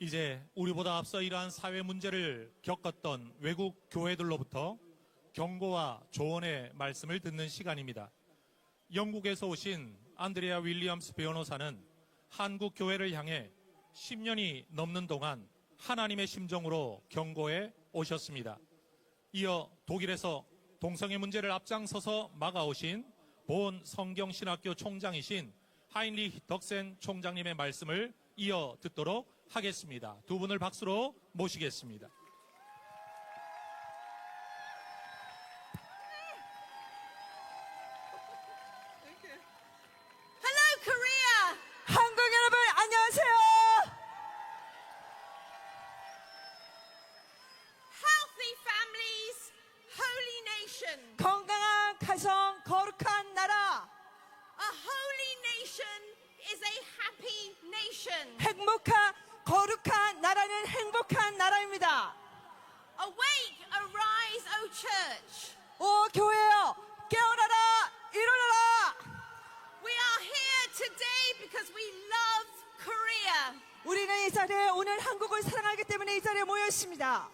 이제 우리보다 앞서 이러한 사회 문제를 겪었던 외국 교회들로부터 경고와 조언의 말씀을 듣는 시간입니다. 영국에서 오신 안드레아 윌리엄스 변호사는 한국 교회를 향해 10년이 넘는 동안 하나님의 심정으로 경고해 오셨습니다. 이어 독일에서 동성애 문제를 앞장서서 막아오신 본 성경신학교 총장이신 하인리히 덕센 총장님의 말씀을 이어 듣도록 하겠습니다. 두 분을 박수로 모시겠습니다. Hello, Korea! 한국 여러분 안녕하세요. Healthy families, holy nation. 건강한 가정, 거룩한 나라. A holy nation is a happy nation. 행복한 거룩한 나라는 행복한 나라입니다. Awake, arise, O church. 오 교회여 깨어나라 일어나라. We are here today because we love Korea. 우리는 이 자리에 오늘 한국을 사랑하기 때문에 이 자리에 모여 있습니다.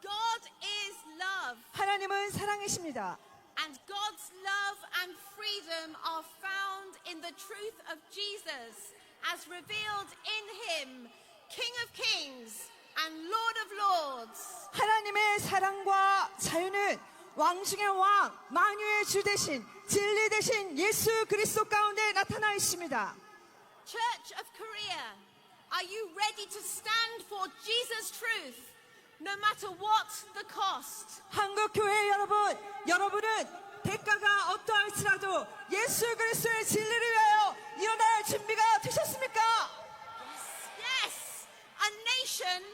God is love, 하나님은 사랑이십니다. and God's love and freedom are found in the truth of Jesus as revealed in Him, King of Kings and Lord of Lords. 하나님의 사랑과 자유는 왕 중의 왕, 만유의 주 대신 진리 대신 예수 그리스도 가운데 나타나 있습니다. Church of Korea, are you ready to stand for Jesus' truth, no matter what the cost? 한국 교회 여러분, 여러분은 대가가 어떠할지라도 예수 그리스도의 진리를 위하여 일어날 준비가 되셨습니까? Yes, a nation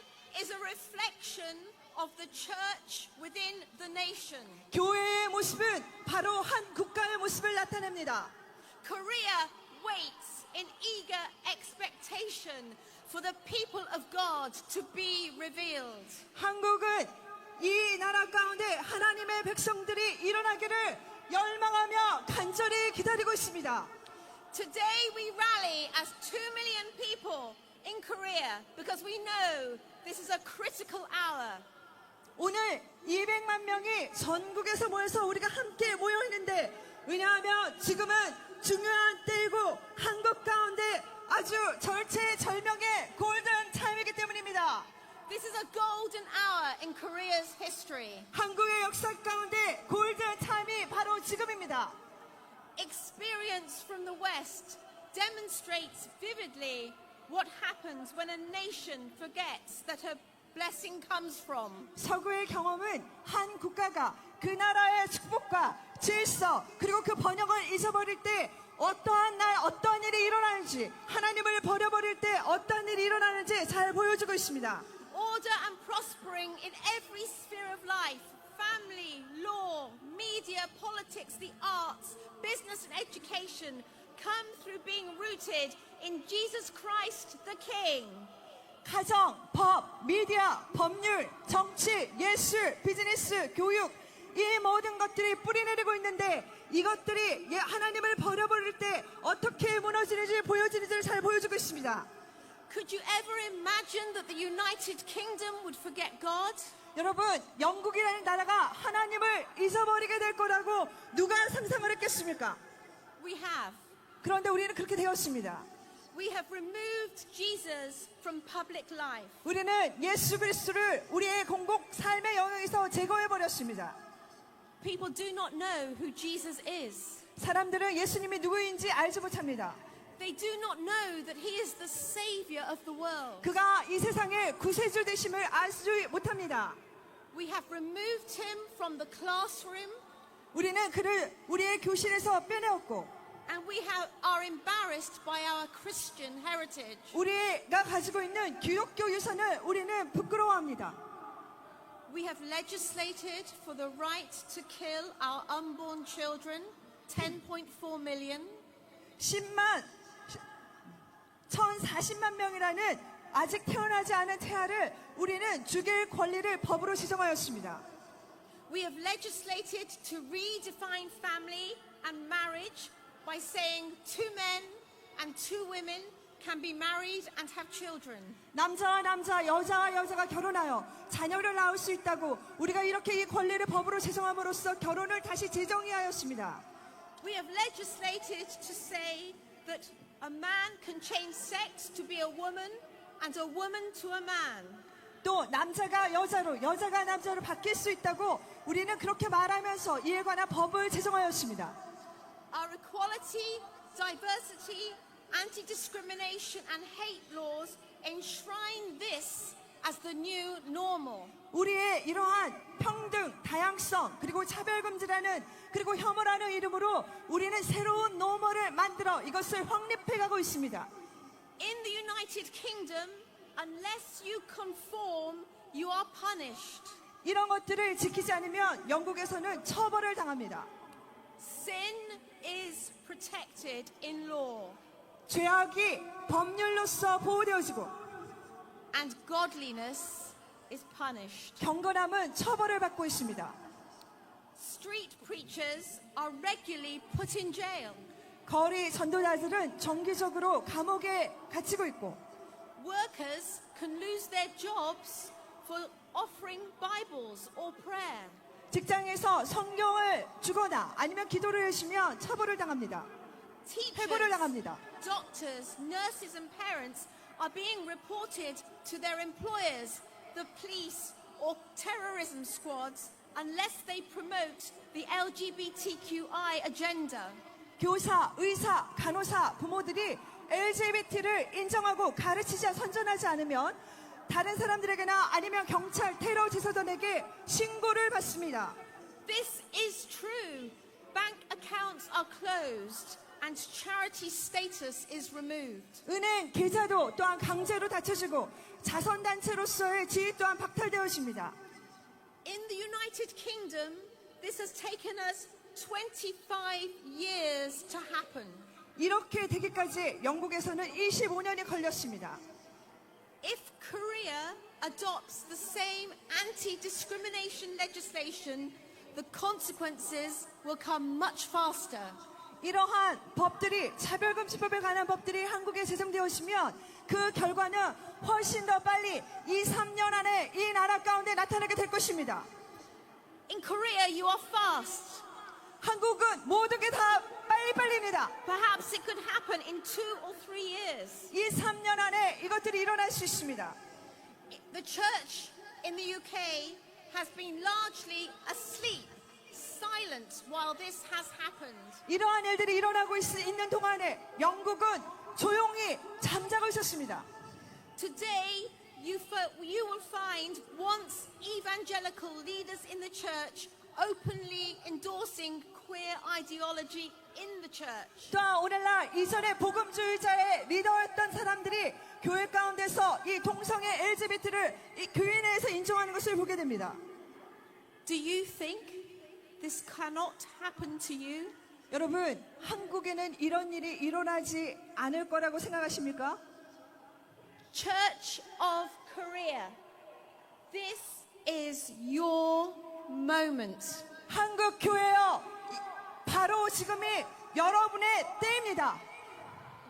is a reflection of the church within the nation. 교회의 모습은 바로 한 국가의 모습을 나타냅니다. Korea waits in eager expectation for the people of God to be revealed. 한국은 이 나라 가운데 하나님의 백성들이 일어나기를 열망하며 간절히 기다리고 있습니다. Today we rally as 2 million people in Korea because we know this is a critical hour. 오늘 200만 명이 전국에서 모여서 우리가 함께 모여 있는데 왜냐하면 지금은 중요한 때이고 한국 가운데 아주 절체절명의 골든 타임이기 때문입니다. This is a golden hour in Korea's history. 한국의 역사 가운데 골든 타임이 바로 지금입니다. Experience from the West demonstrates vividly what happens when a nation forgets that her blessing comes from. 서구의 경험은 한 국가가 그 나라의 축복과 질서 그리고 그 번영을 잊어버릴 때 어떠한 날 어떠한 일이 일어나는지 하나님을 버려버릴 때 어떠한 일이 일어나는지 잘 보여주고 있습니다. Order and prospering in every sphere of life. Family, law, media, politics, the arts, business and education come through being rooted in Jesus Christ the King. 가정, 법, 미디어, 법률, 정치, 예술, 비즈니스, 교육 이 모든 것들이 뿌리내리고 있는데 이것들이 하나님을 버려버릴 때 어떻게 무너지는지 보여지는지를 잘 보여주고 있습니다. Could you ever imagine that the United Kingdom would forget God? 여러분, 영국이라는 나라가 하나님을 잊어버리게 될 거라고 누가 상상을 했겠습니까? We have. 그런데 우리는 그렇게 되었습니다. We have removed Jesus from public life. 우리는 예수 그리스도를 우리의 공공 삶의 영역에서 제거해 버렸습니다. People do not know who Jesus is. 사람들은 예수님이 누구인지 알지 못합니다. They do not know that he is the savior of the world. 그가 이 세상의 구세주 되심을 알지 못합니다. We have removed him from the classroom 우리는 그를 우리의 교실에서 빼내었고 and we are embarrassed by our Christian heritage. 우리가 가지고 있는 기독교 유산을 우리는 부끄러워합니다. We have legislated for the right to kill our unborn children, 10.4 million. 1040만 명이라는 아직 태어나지 않은 태아를 우리는 죽일 권리를 법으로 지정하였습니다. We have legislated to redefine family and marriage by saying 2 men and 2 women can be married and have children. 남자와 남자, 여자와 여자가 결혼하여 자녀를 낳을 수 있다고 우리가 이렇게 이 권리를 법으로 제정함으로써 결혼을 다시 제정하였습니다. We have legislated to say that a man can change sex to be a woman and a woman to a man. 또 남자가 여자로, 여자가 남자로 바뀔 수 있다고 우리는 그렇게 말하면서 이에 관한 법을 제정하였습니다. Our equality, diversity, anti-discrimination and hate laws enshrine this as the new normal. 우리의 이러한 평등, 다양성, 그리고 차별금지라는 그리고 혐오라는 이름으로 우리는 새로운 노멀을 만들어 이것을 확립해가고 있습니다. In the United Kingdom, unless you conform, you are punished. 이런 것들을 지키지 않으면 영국에서는 처벌을 당합니다. Sin is protected in law, 죄악이 법률로서 보호되어지고 and godliness is punished. 경건함은 처벌을 받고 있습니다. Street preachers are regularly put in jail. 거리 전도자들은 정기적으로 감옥에 갇히고 있고 Workers can lose their jobs for offering Bibles or prayer. 직장에서 성경을 주거나 아니면 기도를 하시면 처벌을 당합니다. 해고를 Teachers, 당합니다. doctors, nurses and parents are being reported to their employers, the police or terrorism squads unless they promote the LGBTQI agenda. 교사, 의사, 간호사, 부모들이 LGBT를 인정하고 가르치지 선전하지 않으면 다른 사람들에게나 아니면 경찰, 테러 지도자에게 신고를 받습니다. This is true. Bank accounts are closed and charity status is removed. 은행 계좌도 또한 강제로 닫혀지고 자선단체로서의 지위 또한 박탈되어집니다. In the United Kingdom, this has taken us 25 years to happen. 이렇게 되기까지 영국에서는 25년이 걸렸습니다. If Korea adopts the same anti-discrimination legislation, the consequences will come much faster. 이러한 법들이 차별금지법에 관한 법들이 한국에 제정되었으면 그 결과는 훨씬 더 빨리 2-3년 안에 이 나라 가운데 나타나게 될 것입니다. In Korea, you are fast. 한국은 모든 게 다 빨리빨리입니다. Perhaps it could happen in 2 or 3 years. 2-3년 안에 이것들이 일어날 수 있습니다. The church in the UK has been largely asleep, silent while this has happened. 이러한 일들이 일어나고 있는 동안에 영국은 조용히 잠자고 있었습니다. Today, you will find once evangelical leaders in the church openly endorsing queer ideology in the church. 또한 오늘날 이전에 복음주의자의 리더였던 사람들이 교회 가운데서 이 동성애 LGBT를 이 교회 내에서 인정하는 것을 보게 됩니다. Do you think this cannot happen to you? 여러분, 한국에는 이런 일이 일어나지 않을 거라고 생각하십니까? Church of Korea, this is your moment. 한국 교회여, 바로 지금이 여러분의 때입니다.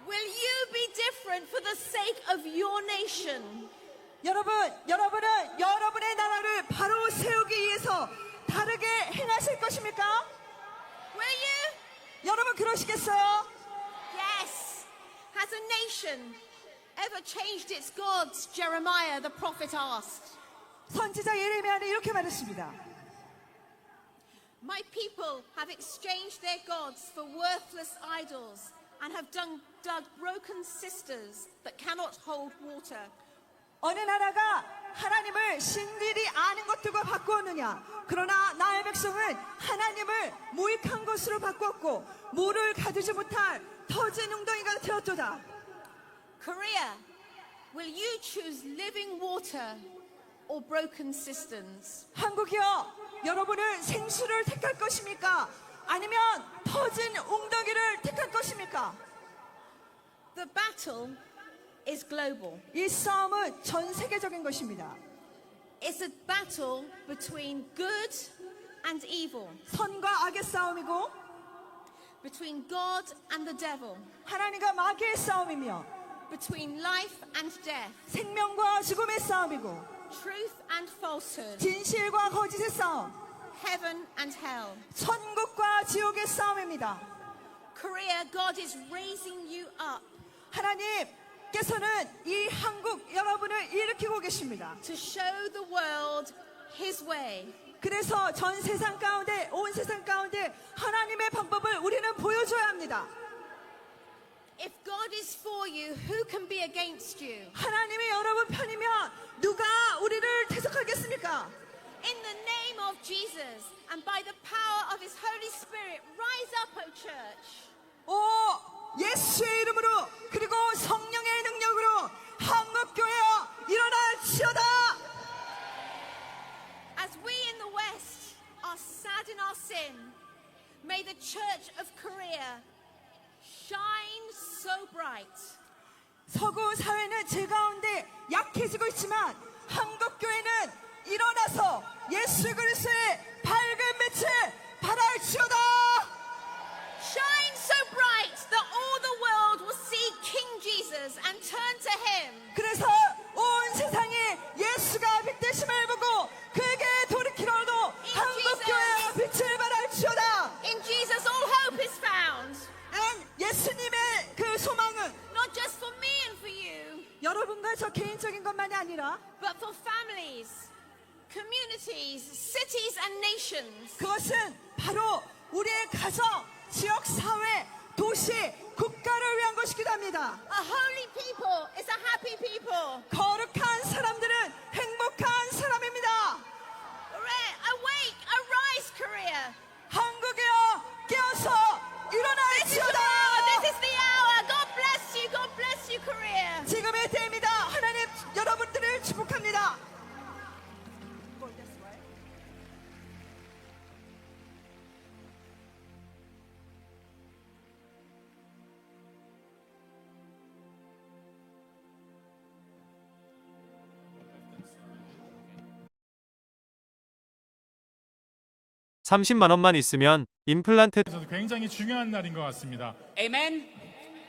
Will you be different for the sake of your nation? 여러분은 여러분의 나라를 바로 세우기 위해서 다르게 행하실 것입니까? Will you? 여러분 그러시겠어요? Yes. Has a nation ever changed its gods? Jeremiah the prophet asked. 선지자 예레미야는 이렇게 말했습니다. My people have exchanged their gods for worthless idols and have dug broken cisterns that cannot hold water. 어느 나라가 하나님을 신들이 아는 것들과 바꾸었느냐? 그러나 나의 백성은 하나님을 무익한 것으로 바꾸었고 물을 가두지 못할 터진 웅덩이가 되었도다. Korea, will you choose living water or broken cisterns? 한국이여, 여러분은 생수를 택할 것입니까? 아니면 터진 웅덩이를 택할 것입니까? The battle is global. 이 싸움은 전 세계적인 것입니다. It's a battle between good and evil, 선과 악의 싸움이고 between God and the devil, 하나님과 마귀의 싸움이며 between life and death, 생명과 죽음의 싸움이고 truth and falsehood, 진실과 거짓의 싸움, heaven and hell. 천국과 지옥의 싸움입니다. Korea, God is raising you up 하나님께서는 이 한국 여러분을 일으키고 계십니다. to show the world His way. 그래서 전 세상 가운데, 온 세상 가운데 하나님의 방법을 우리는 보여줘야 합니다. If God is for you, who can be against you? 하나님이 여러분 편이면 누가 우리를 대적하겠습니까? In the name of Jesus and by the power of His Holy Spirit, rise up, O church. 오 예수의 이름으로 그리고 성령의 능력으로 한국교회여 일어나시오다. As we in the West are sad in our sin, may the Church of Korea shine so bright. 서구 사회는 제 가운데 약해지고 있지만 한국교회는 일어나서 예수 그리스도의 밝은 빛을 발할지어다. Shine so bright that all the world will see King Jesus and turn to Him. 그래서 온 세상이 예수가 빛되심을 보고 그에게 돌이키려도 한국교회와 빛을 발할지어다. In Jesus, all hope is found, 예수님의 그 소망은 not just for me and for you, 여러분과 저 개인적인 것만이 아니라 but for families, communities, cities, and nations. 그것은 바로 우리의 가정, 지역, 사회, 도시, 국가를 위한 것이기도 합니다. A holy people is a happy people. 거룩한 사람들은 행복한 사람입니다. Awake, arise, Korea. 한국이여 깨어서 일어나시오다. This is the hour. God bless you. God bless you, Korea. 지금의 때입니다. 하나님 여러분들을 축복합니다. $30만 원만 있으면 임플란트 그래서 굉장히 중요한 날인 것 같습니다. Amen.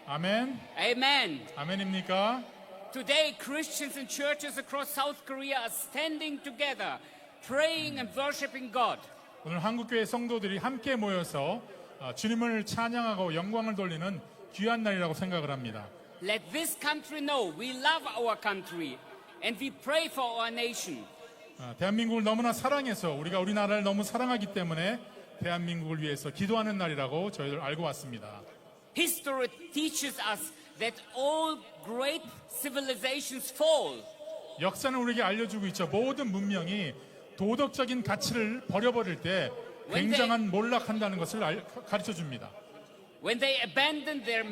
아멘. Amen. 아멘입니까? Today, Christians and churches across South Korea are standing together, praying and worshiping God. 오늘 한국교회 성도들이 함께 모여서 주님을 찬양하고 영광을 돌리는 귀한 날이라고 생각을 합니다. Let this country know we love our country and we pray for our nation. 대한민국을 너무나 사랑해서 우리가 우리나라를 너무 사랑하기 때문에 대한민국을 위해서 기도하는 날이라고 저희들 알고 왔습니다. History teaches us that all great civilizations fall. 역사는 우리에게 알려주고 있죠. 모든 문명이 도덕적인 가치를 버려버릴 때 굉장한 몰락한다는 것을 가르쳐 줍니다. When they abandon their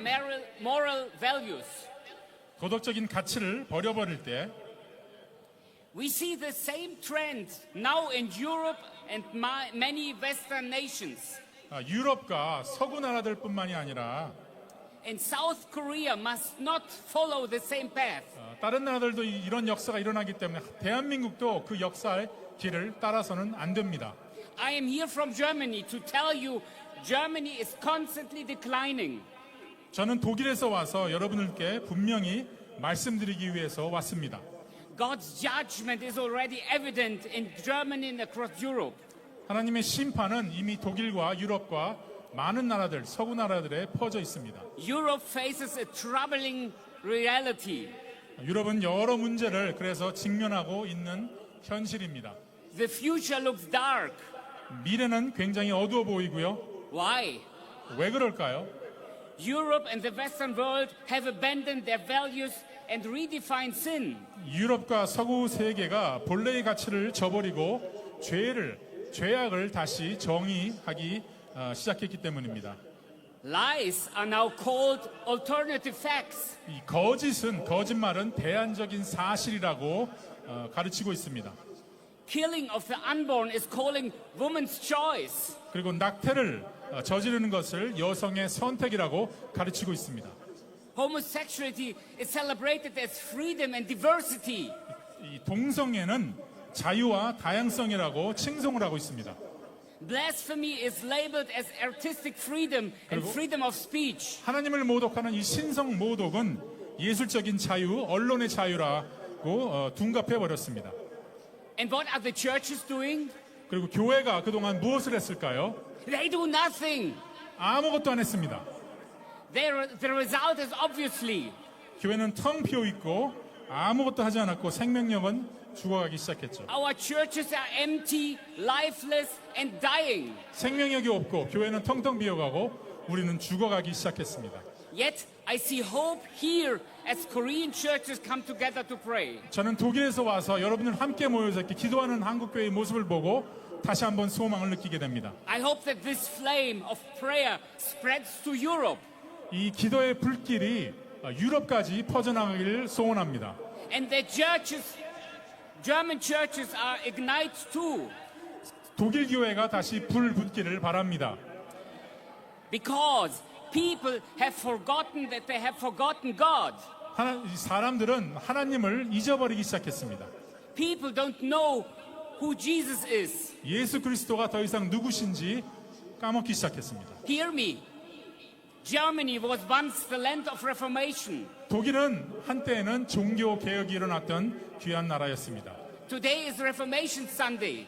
moral values. 도덕적인 가치를 버려버릴 때 We see the same trend now in Europe and many Western nations. 유럽과 서구 나라들뿐만이 아니라 And South Korea must not follow the same path. 다른 나라들도 이런 역사가 일어나기 때문에 대한민국도 그 역사의 길을 따라서는 안 됩니다. I am here from Germany to tell you Germany is constantly declining. 저는 독일에서 와서 여러분들께 분명히 말씀드리기 위해서 왔습니다. God's judgment is already evident in Germany and across Europe. 하나님의 심판은 이미 독일과 유럽과 많은 나라들, 서구 나라들에 퍼져 있습니다. Europe faces a troubling reality. 유럽은 여러 문제를 그래서 직면하고 있는 현실입니다. The future looks dark. 미래는 굉장히 어두워 보이고요. Why? 왜 그럴까요? Europe and the Western world have abandoned their values and redefined sin. 유럽과 서구 세계가 본래의 가치를 저버리고 죄악을 다시 정의하기 시작했기 때문입니다. Lies are now called alternative facts. 이 거짓말은 대안적인 사실이라고 가르치고 있습니다. Killing of the unborn is calling woman's choice. 그리고 낙태를 저지르는 것을 여성의 선택이라고 가르치고 있습니다. Homosexuality is celebrated as freedom and diversity. 이 동성애는 자유와 다양성이라고 칭송을 하고 있습니다. Blasphemy is labeled as artistic freedom and freedom of speech. 하나님을 모독하는 이 신성 모독은 예술적인 자유, 언론의 자유라고 둔갑해 버렸습니다. And what are the churches doing? 그리고 교회가 그동안 무엇을 했을까요? They do nothing. 아무것도 안 했습니다. The result is obviously 교회는 텅 비어 있고 아무것도 하지 않았고 생명력은 죽어가기 시작했죠. our churches are empty, lifeless, and dying. 생명력이 없고 교회는 텅텅 비어가고 우리는 죽어가기 시작했습니다. Yet I see hope here as Korean churches come together to pray. 저는 독일에서 와서 여러분들 함께 모여서 이렇게 기도하는 한국 교회의 모습을 보고 다시 한번 소망을 느끼게 됩니다. I hope that this flame of prayer spreads to Europe. 이 기도의 불길이 유럽까지 퍼져나가기를 소원합니다. And that churches, German churches are ignite too. 독일 교회가 다시 불 붙기를 바랍니다. Because people have forgotten that they have forgotten God. 사람들은 하나님을 잊어버리기 시작했습니다. People don't know who Jesus is. 예수 그리스도가 더 이상 누구신지 까먹기 시작했습니다. Hear me. Germany was once the land of Reformation. 독일은 한때에는 종교 개혁이 일어났던 귀한 나라였습니다. Today is Reformation Sunday.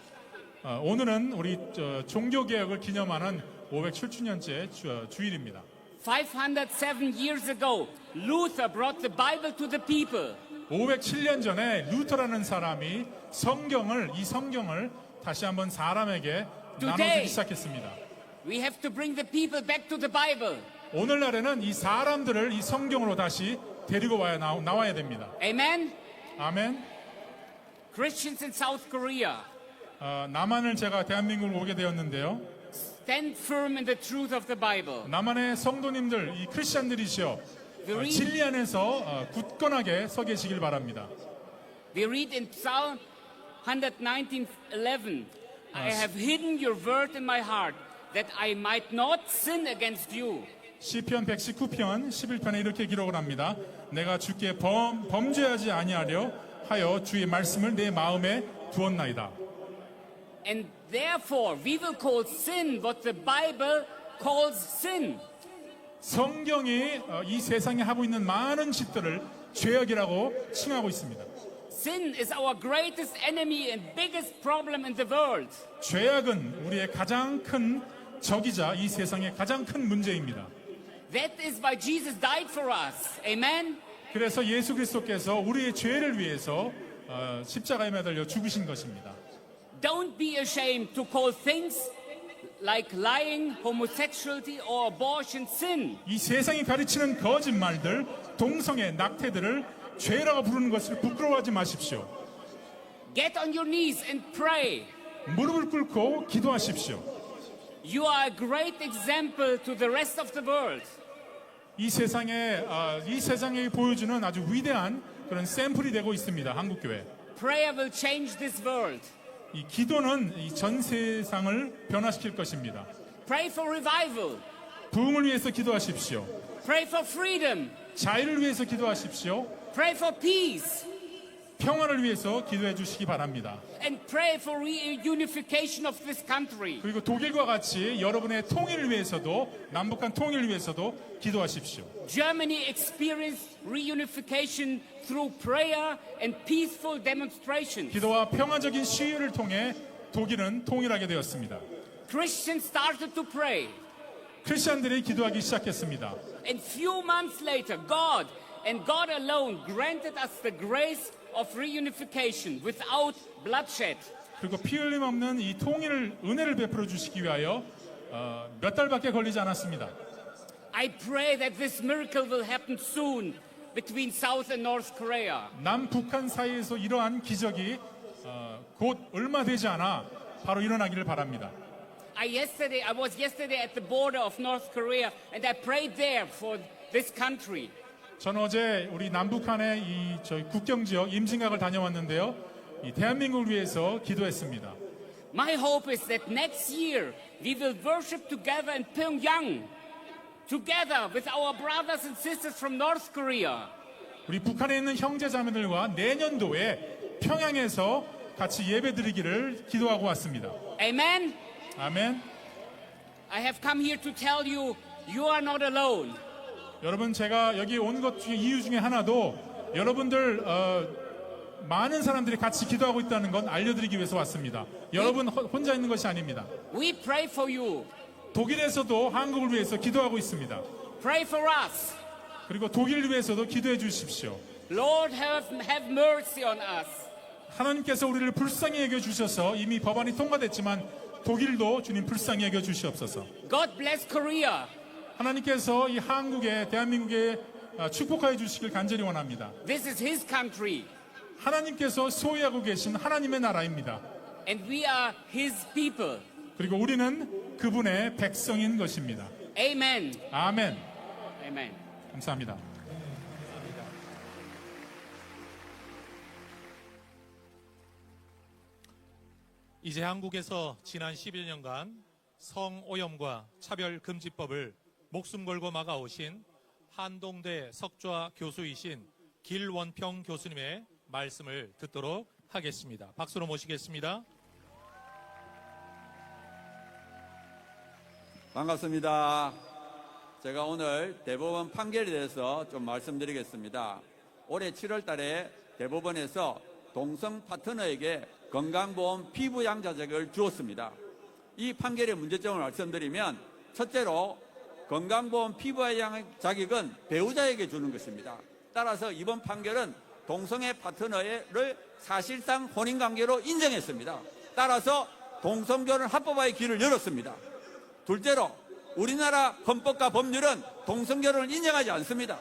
오늘은 우리 종교 개혁을 기념하는 507주년째 주일입니다. 507 years ago, Luther brought the Bible to the people. 507년 전에 루터라는 사람이 이 성경을 다시 한번 사람에게 나눠주기 시작했습니다. We have to bring the people back to the Bible. 오늘날에는 이 사람들을 이 성경으로 다시 데리고 나와야 됩니다. Amen? 아멘. Christians in South Korea, 남한을 제가 대한민국으로 오게 되었는데요. stand firm in the truth of the Bible. 남한의 성도님들, 이 크리스찬들이시여, 진리 안에서 굳건하게 서 계시길 바랍니다. We read in Psalm 119:11, I have hidden your word in my heart, that I might not sin against you. 시편 119편 11편에 이렇게 기록을 합니다. 내가 주께 범죄하지 아니하려 하여 주의 말씀을 내 마음에 두었나이다. And therefore we will call sin what the Bible calls sin. 성경이 이 세상에 하고 있는 많은 짓들을 죄악이라고 칭하고 있습니다. Sin is our greatest enemy and biggest problem in the world. 죄악은 우리의 가장 큰 적이자 이 세상의 가장 큰 문제입니다. That is why Jesus died for us. Amen? 그래서 예수 그리스도께서 우리의 죄를 위해서 십자가에 매달려 죽으신 것입니다. Don't be ashamed to call things like lying, homosexuality, or abortion sin. 이 세상이 가르치는 거짓말들, 동성애, 낙태들을 죄라고 부르는 것을 부끄러워하지 마십시오. Get on your knees and pray. 무릎을 꿇고 기도하십시오. You are a great example to the rest of the world. 이 세상에 보여주는 아주 위대한 그런 샘플이 되고 있습니다. 한국 교회. Prayer will change this world. 이 기도는 이 전 세상을 변화시킬 것입니다. Pray for revival. 부흥을 위해서 기도하십시오. Pray for freedom. 자유를 위해서 기도하십시오. Pray for peace. 평화를 위해서 기도해 주시기 바랍니다. And pray for reunification of this country. 그리고 독일과 같이 여러분의 통일을 위해서도, 남북한 통일을 위해서도 기도하십시오. Germany experienced reunification through prayer and peaceful demonstrations. 기도와 평화적인 시위를 통해 독일은 통일하게 되었습니다. Christians started to pray. 크리스천들이 기도하기 시작했습니다. And few months later, God and God alone granted us the grace of reunification without bloodshed. 그리고 피 흘림 없는 이 은혜를 베풀어 주시기 위하여 몇 달밖에 걸리지 않았습니다. I pray that this miracle will happen soon between South and North Korea. 남북한 사이에서 이러한 기적이 곧 얼마 되지 않아 바로 일어나기를 바랍니다. I was yesterday at the border of North Korea and I prayed there for this country. 저는 어제 우리 남북한의 저희 국경 지역 임진각을 다녀왔는데요. 이 대한민국을 위해서 기도했습니다. My hope is that next year we will worship together in Pyongyang, together with our brothers and sisters from North Korea. 우리 북한에 있는 형제자매들과 내년도에 평양에서 같이 예배드리기를 기도하고 왔습니다. Amen. 아멘. I have come here to tell you, you are not alone. 여러분 제가 여기 온 것 중에 이유 중에 하나도 여러분들 많은 사람들이 같이 기도하고 있다는 건 알려드리기 위해서 왔습니다. 여러분 혼자 있는 것이 아닙니다. We pray for you. 독일에서도 한국을 위해서 기도하고 있습니다. Pray for us. 그리고 독일을 위해서도 기도해 주십시오. Lord, have mercy on us. 하나님께서 우리를 불쌍히 여겨 주셔서 이미 법안이 통과됐지만 독일도 주님 불쌍히 여겨 주시옵소서. God bless Korea. 하나님께서 이 한국에 대한민국에 축복하여 주시길 간절히 원합니다. This is His country, 하나님께서 소유하고 계신 하나님의 나라입니다. and we are His people. 그리고 우리는 그분의 백성인 것입니다. Amen. 아멘. Amen. 감사합니다. 이제 한국에서 지난 11년간 성오염과 차별금지법을 목숨 걸고 막아오신 한동대 석좌 교수이신 길원평 교수님의 말씀을 듣도록 하겠습니다. 박수로 모시겠습니다. 반갑습니다. 제가 오늘 대법원 판결에 대해서 좀 말씀드리겠습니다. 올해 7월 달에 대법원에서 동성 파트너에게 건강보험 피부양자 자격을 주었습니다. 이 판결의 문제점을 말씀드리면 첫째로 건강보험 피부양자 자격은 배우자에게 주는 것입니다. 따라서 이번 판결은 동성애 파트너를 사실상 혼인관계로 인정했습니다. 따라서 동성결혼 합법화의 길을 열었습니다. 둘째로 우리나라 헌법과 법률은 동성결혼을 인정하지 않습니다.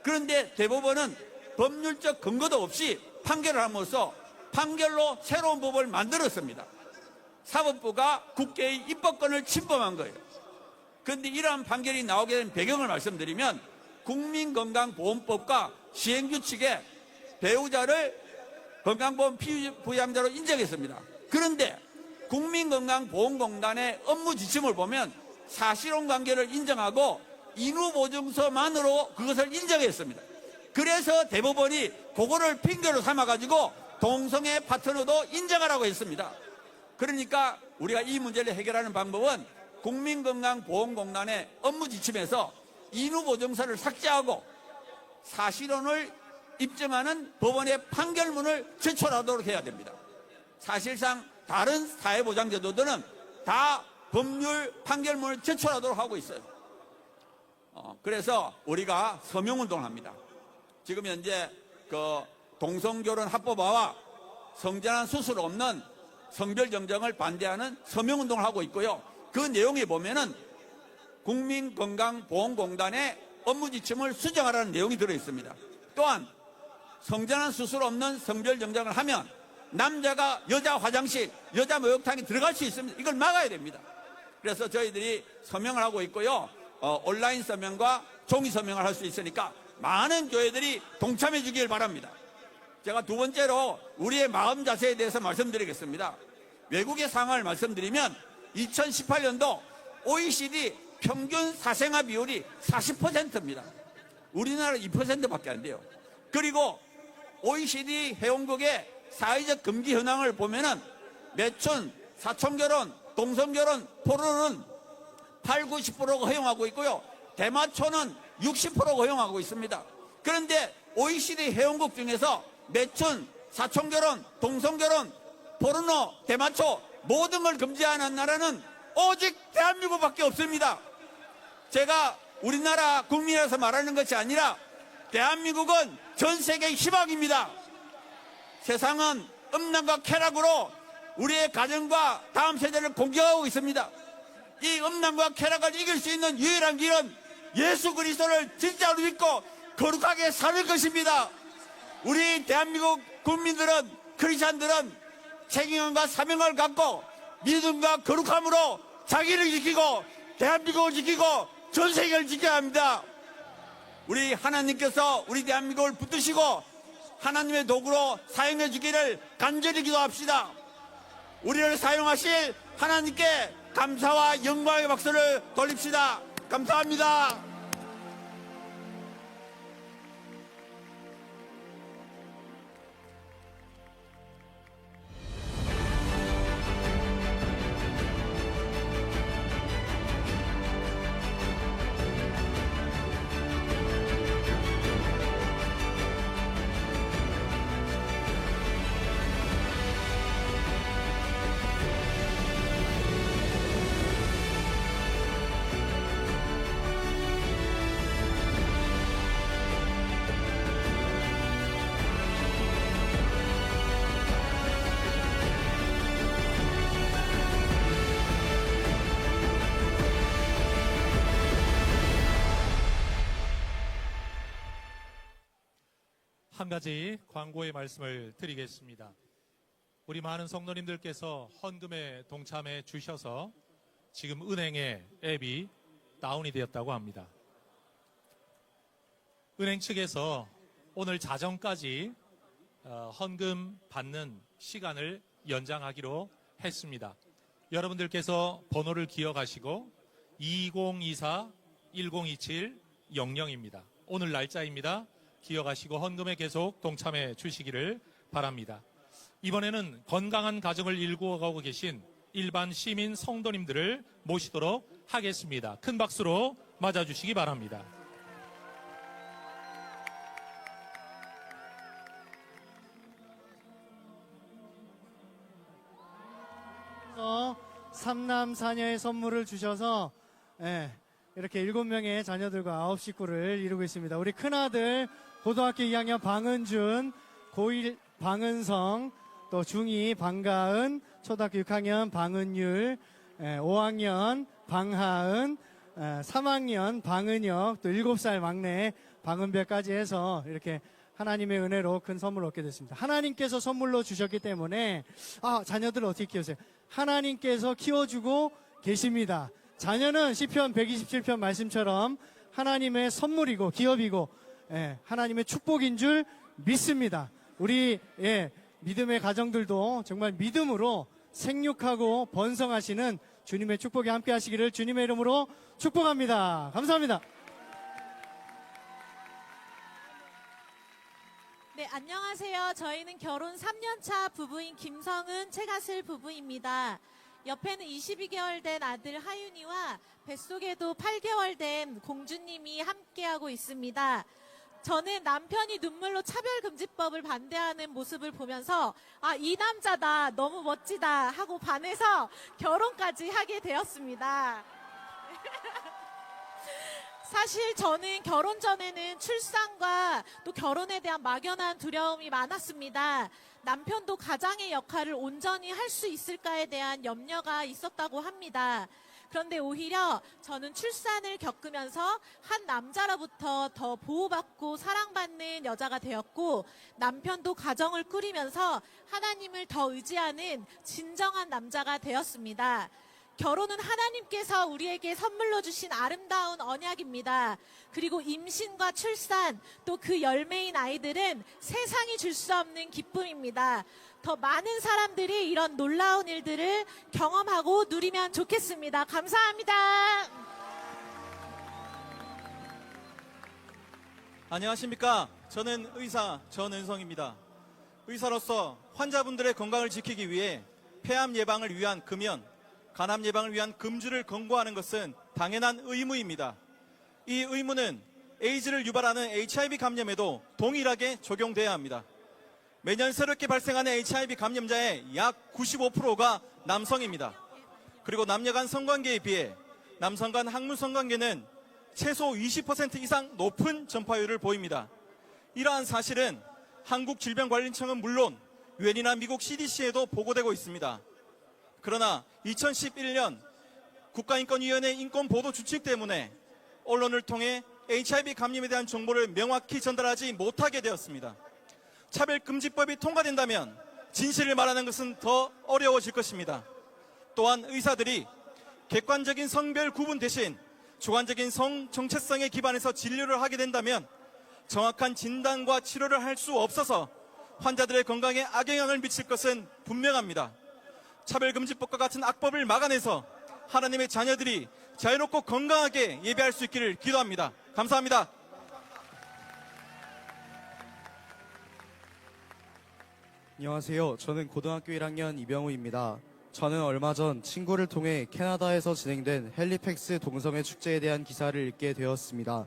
그런데 대법원은 법률적 근거도 없이 판결을 함으로써 판결로 새로운 법을 만들었습니다. 사법부가 국회의 입법권을 침범한 거예요. 그런데 이러한 판결이 나오게 된 배경을 말씀드리면 국민건강보험법과 시행규칙에 배우자를 건강보험 피부양자로 인정했습니다. 그런데 국민건강보험공단의 업무 지침을 보면 사실혼 관계를 인정하고 인후보증서만으로 그것을 인정했습니다. 그래서 대법원이 그거를 핑계로 삼아가지고 동성애 파트너도 인정하라고 했습니다. 그러니까 우리가 이 문제를 해결하는 방법은 국민건강보험공단의 업무 지침에서 인후보증서를 삭제하고 사실혼을 입증하는 법원의 판결문을 제출하도록 해야 됩니다. 사실상 다른 사회보장제도들은 다 법률 판결문을 제출하도록 하고 있어요. 그래서 우리가 서명운동을 합니다. 지금 현재 그 동성결혼 합법화와 성전환 수술 없는 성별정정을 반대하는 서명운동을 하고 있고요. 그 내용에 보면은 국민건강보험공단의 업무지침을 수정하라는 내용이 들어있습니다. 또한 성전환 수술 없는 성별정정을 하면 남자가 여자 화장실, 여자 목욕탕에 들어갈 수 있습니다. 이걸 막아야 됩니다. 그래서 저희들이 서명을 하고 있고요. 온라인 서명과 종이 서명을 할 수 있으니까 많은 교회들이 동참해 주길 바랍니다. 제가 두 번째로 우리의 마음 자세에 대해서 말씀드리겠습니다. 외국의 상황을 말씀드리면 2018년도 OECD 평균 사생아 비율이 40%입니다. 우리나라 2%밖에 안 돼요. 그리고 OECD 회원국의 사회적 금기 현황을 보면은 매춘, 사촌결혼, 동성결혼, 포르는 8, 90%가 허용하고 있고요. 대마초는 60%가 허용하고 있습니다. 그런데 OECD 회원국 중에서 매춘, 사촌결혼, 동성결혼, 포르노, 대마초 모든 걸 금지하는 나라는 오직 대한민국밖에 없습니다. 제가 우리나라 국민이라서 말하는 것이 아니라 대한민국은 전 세계의 희망입니다. 세상은 음란과 쾌락으로 우리의 가정과 다음 세대를 공격하고 있습니다. 이 음란과 쾌락을 이길 수 있는 유일한 길은 예수 그리스도를 진짜로 믿고 거룩하게 사는 것입니다. 우리 대한민국 국민들은, 크리스찬들은 책임감과 사명을 갖고 믿음과 거룩함으로 자기를 지키고 대한민국을 지키고 전 세계를 지켜야 합니다. 우리 하나님께서 우리 대한민국을 붙드시고 하나님의 도구로 사용해 주기를 간절히 기도합시다. 우리를 사용하실 하나님께 감사와 영광의 박수를 돌립시다. 감사합니다. 한 가지 광고의 말씀을 드리겠습니다. 우리 많은 성도님들께서 헌금에 동참해 주셔서 지금 은행의 앱이 다운이 되었다고 합니다. 은행 측에서 오늘 자정까지 헌금 받는 시간을 연장하기로 했습니다. 여러분들께서 번호를 기억하시고 2024-1027-00입니다. 오늘 날짜입니다. 기억하시고 헌금에 계속 동참해 주시기를 바랍니다. 이번에는 건강한 가정을 일구어가고 계신 일반 시민 성도님들을 모시도록 하겠습니다. 큰 박수로 맞아주시기 바랍니다. 삼남 사녀의 선물을 주셔서 이렇게 7명의 자녀들과 9식구를 이루고 있습니다. 우리 큰아들 고등학교 2학년 방은준, 고1 방은성, 또 중2 방가은, 초등학교 6학년 방은율, 5학년 방하은, 3학년 방은혁, 또 7살 막내 방은별까지 해서 이렇게 하나님의 은혜로 큰 선물을 얻게 됐습니다. 하나님께서 선물로 주셨기 때문에 자녀들을 어떻게 키우세요? 하나님께서 키워주고 계십니다. 자녀는 시편 127편 말씀처럼 하나님의 선물이고 기업이고 하나님의 축복인 줄 믿습니다. 우리 믿음의 가정들도 정말 믿음으로 생육하고 번성하시는 주님의 축복이 함께 하시기를 주님의 이름으로 축복합니다. 감사합니다. 네, 안녕하세요. 저희는 결혼 3년차 부부인 김성은, 최가슬 부부입니다. 옆에는 22개월 된 아들 하윤이와 뱃속에도 8개월 된 공주님이 함께하고 있습니다. 저는 남편이 눈물로 차별금지법을 반대하는 모습을 보면서 이 남자다, 너무 멋지다 하고 반해서 결혼까지 하게 되었습니다. 사실 저는 결혼 전에는 출산과 또 결혼에 대한 막연한 두려움이 많았습니다. 남편도 가장의 역할을 온전히 할 수 있을까에 대한 염려가 있었다고 합니다. 그런데 오히려 저는 출산을 겪으면서 한 남자로부터 더 보호받고 사랑받는 여자가 되었고, 남편도 가정을 꾸리면서 하나님을 더 의지하는 진정한 남자가 되었습니다. 결혼은 하나님께서 우리에게 선물로 주신 아름다운 언약입니다. 그리고 임신과 출산, 또 그 열매인 아이들은 세상이 줄 수 없는 기쁨입니다. 더 많은 사람들이 이런 놀라운 일들을 경험하고 누리면 좋겠습니다. 감사합니다. 안녕하십니까. 저는 의사 전은성입니다. 의사로서 환자분들의 건강을 지키기 위해 폐암 예방을 위한 금연, 간암 예방을 위한 금주를 권고하는 것은 당연한 의무입니다. 이 의무는 에이즈를 유발하는 HIV 감염에도 동일하게 적용돼야 합니다. 매년 새롭게 발생하는 HIV 감염자의 약 95%가 남성입니다. 그리고 남녀 간 성관계에 비해 남성 간 학문 성관계는 최소 20% 이상 높은 전파율을 보입니다. 이러한 사실은 한국질병관리청은 물론 유엔이나 미국 CDC에도 보고되고 있습니다. 그러나 2011년 국가인권위원회 인권보도 주칙 때문에 언론을 통해 HIV 감염에 대한 정보를 명확히 전달하지 못하게 되었습니다. 차별금지법이 통과된다면 진실을 말하는 것은 더 어려워질 것입니다. 또한 의사들이 객관적인 성별 구분 대신 주관적인 성 정체성에 기반해서 진료를 하게 된다면 정확한 진단과 치료를 할 수 없어서 환자들의 건강에 악영향을 미칠 것은 분명합니다. 차별금지법과 같은 악법을 막아내서 하나님의 자녀들이 자유롭고 건강하게 예배할 수 있기를 기도합니다. 감사합니다. 안녕하세요. 저는 고등학교 1학년 이병우입니다. 저는 얼마 전 친구를 통해 캐나다에서 진행된 헬리팩스 동성애 축제에 대한 기사를 읽게 되었습니다.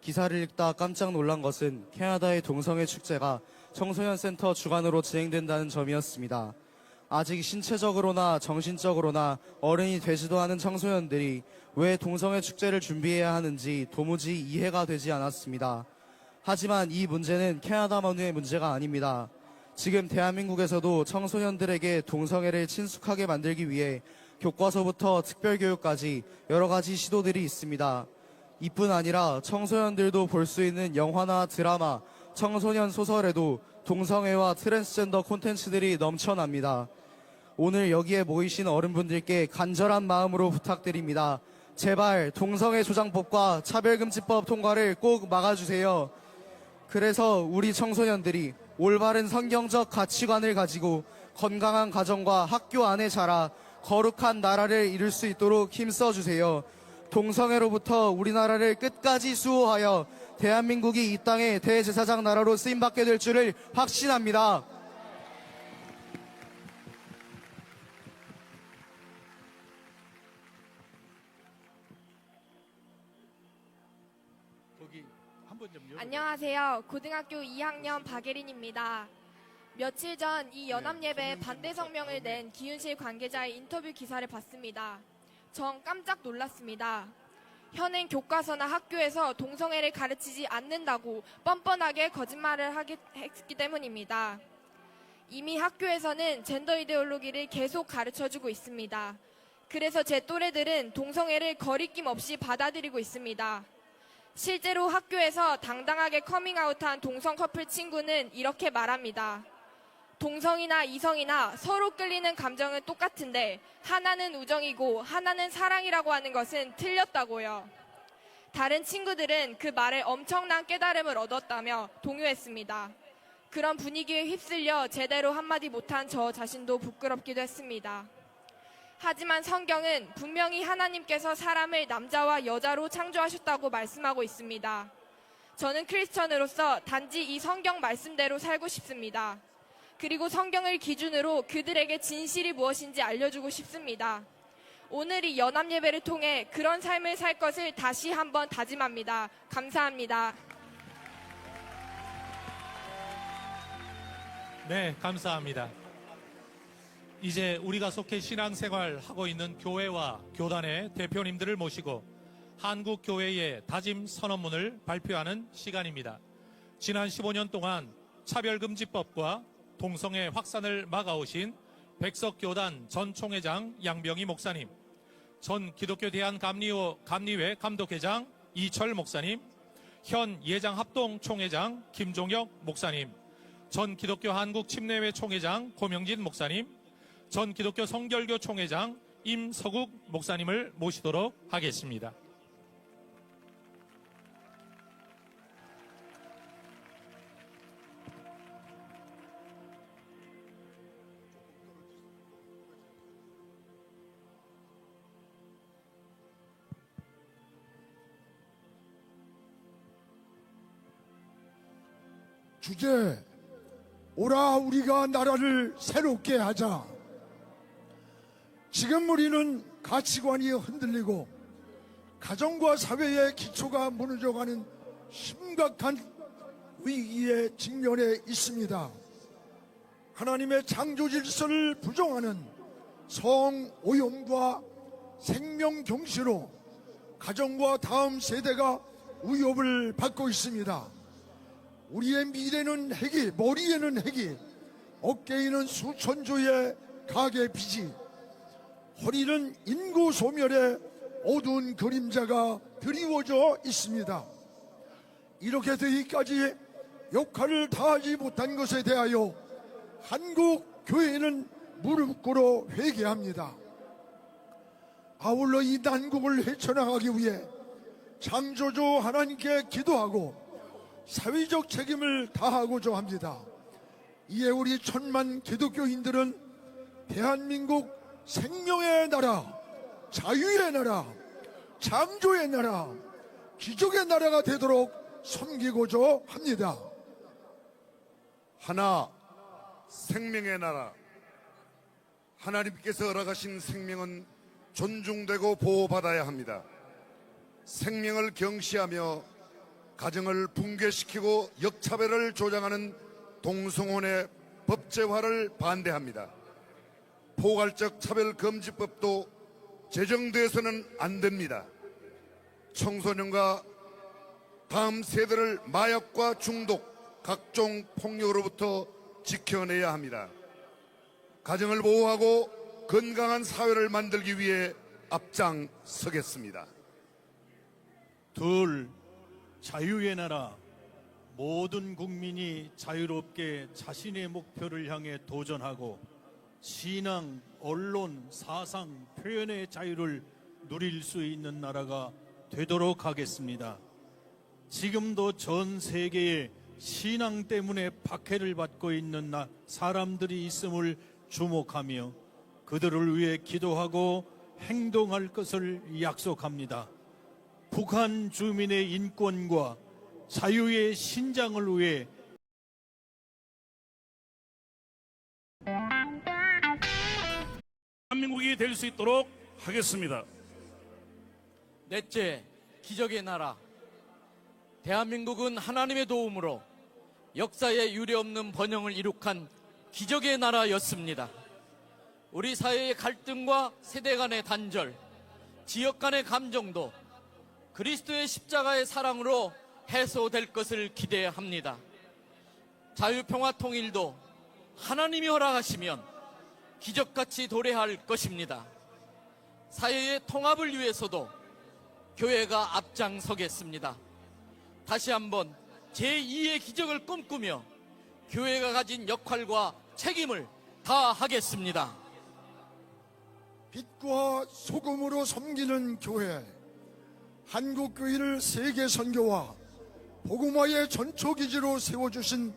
기사를 읽다 깜짝 놀란 것은 캐나다의 동성애 축제가 청소년 센터 주관으로 진행된다는 점이었습니다. 아직 신체적으로나 정신적으로나 어른이 되지도 않은 청소년들이 왜 동성애 축제를 준비해야 하는지 도무지 이해가 되지 않았습니다. 하지만 이 문제는 캐나다만의 문제가 아닙니다. 지금 대한민국에서도 청소년들에게 동성애를 친숙하게 만들기 위해 교과서부터 특별교육까지 여러 가지 시도들이 있습니다. 이뿐 아니라 청소년들도 볼 수 있는 영화나 드라마, 청소년 소설에도 동성애와 트랜스젠더 콘텐츠들이 넘쳐납니다. 오늘 여기에 모이신 어른분들께 간절한 마음으로 부탁드립니다. 제발 동성애 조장법과 차별금지법 통과를 꼭 막아주세요. 그래서 우리 청소년들이 올바른 성경적 가치관을 가지고 건강한 가정과 학교 안에 자라 거룩한 나라를 이룰 수 있도록 힘써주세요. 동성애로부터 우리나라를 끝까지 수호하여 대한민국이 이 땅의 대제사장 나라로 쓰임받게 될 줄을 확신합니다. 안녕하세요. 고등학교 2학년 박예린입니다. 며칠 전 이 연합예배에 반대 성명을 낸 기윤실 관계자의 인터뷰 기사를 봤습니다. 전 깜짝 놀랐습니다. 현행 교과서나 학교에서 동성애를 가르치지 않는다고 뻔뻔하게 거짓말을 했기 때문입니다. 이미 학교에서는 젠더 이데올로기를 계속 가르쳐주고 있습니다. 그래서 제 또래들은 동성애를 거리낌 없이 받아들이고 있습니다. 실제로 학교에서 당당하게 커밍아웃한 동성 커플 친구는 이렇게 말합니다. 동성이나 이성이나 서로 끌리는 감정은 똑같은데 하나는 우정이고 하나는 사랑이라고 하는 것은 틀렸다고요. 다른 친구들은 그 말에 엄청난 깨달음을 얻었다며 동요했습니다. 그런 분위기에 휩쓸려 제대로 한마디 못한 저 자신도 부끄럽기도 했습니다. 하지만 성경은 분명히 하나님께서 사람을 남자와 여자로 창조하셨다고 말씀하고 있습니다. 저는 크리스천으로서 단지 이 성경 말씀대로 살고 싶습니다. 그리고 성경을 기준으로 그들에게 진실이 무엇인지 알려주고 싶습니다. 오늘 이 연합예배를 통해 그런 삶을 살 것을 다시 한번 다짐합니다. 감사합니다. 네, 감사합니다. 이제 우리가 속해 신앙생활하고 있는 교회와 교단의 대표님들을 모시고 한국교회의 다짐 선언문을 발표하는 시간입니다. 지난 15년 동안 차별금지법과 동성애 확산을 막아오신 백석교단 전 총회장 양병희 목사님, 전 기독교 대한감리회 감독회장 이철 목사님, 현 예장합동 총회장 김종혁 목사님, 전 기독교 한국침례회 총회장 고명진 목사님, 전 기독교 성결교 총회장 임서국 목사님을 모시도록 하겠습니다. 주제, 오라 우리가 나라를 새롭게 하자. 지금 우리는 가치관이 흔들리고 가정과 사회의 기초가 무너져가는 심각한 위기에 직면해 있습니다. 하나님의 창조 질서를 부정하는 성오염과 생명경시로 가정과 다음 세대가 위협을 받고 있습니다. 우리의 미래는 핵이, 머리에는 핵이, 어깨에는 수천조의 가계 빚이, 허리는 인구 소멸의 어두운 그림자가 드리워져 있습니다. 이렇게 되기까지 역할을 다하지 못한 것에 대하여 한국 교회는 무릎 꿇어 회개합니다. 아울러 이 난국을 헤쳐나가기 위해 창조주 하나님께 기도하고 사회적 책임을 다하고자 합니다. 이에 우리 천만 기독교인들은 대한민국 생명의 나라, 자유의 나라, 창조의 나라, 기적의 나라가 되도록 섬기고자 합니다. 하나, 생명의 나라. 하나님께서 허락하신 생명은 존중되고 보호받아야 합니다. 생명을 경시하며 가정을 붕괴시키고 역차별을 조장하는 동성혼의 법제화를 반대합니다. 포괄적 차별금지법도 제정돼서는 안 됩니다. 청소년과 다음 세대를 마약과 중독, 각종 폭력으로부터 지켜내야 합니다. 가정을 보호하고 건강한 사회를 만들기 위해 앞장서겠습니다. 둘, 자유의 나라. 모든 국민이 자유롭게 자신의 목표를 향해 도전하고 신앙, 언론, 사상, 표현의 자유를 누릴 수 있는 나라가 되도록 하겠습니다. 지금도 전 세계에 신앙 때문에 박해를 받고 있는 사람들이 있음을 주목하며 그들을 위해 기도하고 행동할 것을 약속합니다. 북한 주민의 인권과 자유의 신장을 위해 대한민국이 될 수 있도록 하겠습니다. 넷째, 기적의 나라. 대한민국은 하나님의 도움으로 역사에 유례없는 번영을 이룩한 기적의 나라였습니다. 우리 사회의 갈등과 세대 간의 단절, 지역 간의 감정도 그리스도의 십자가의 사랑으로 해소될 것을 기대합니다. 자유평화 통일도 하나님이 허락하시면 기적같이 도래할 것입니다. 사회의 통합을 위해서도 교회가 앞장서겠습니다. 다시 한번 제2의 기적을 꿈꾸며 교회가 가진 역할과 책임을 다하겠습니다. 빛과 소금으로 섬기는 교회, 한국교회를 세계 선교와 복음화의 전초기지로 세워주신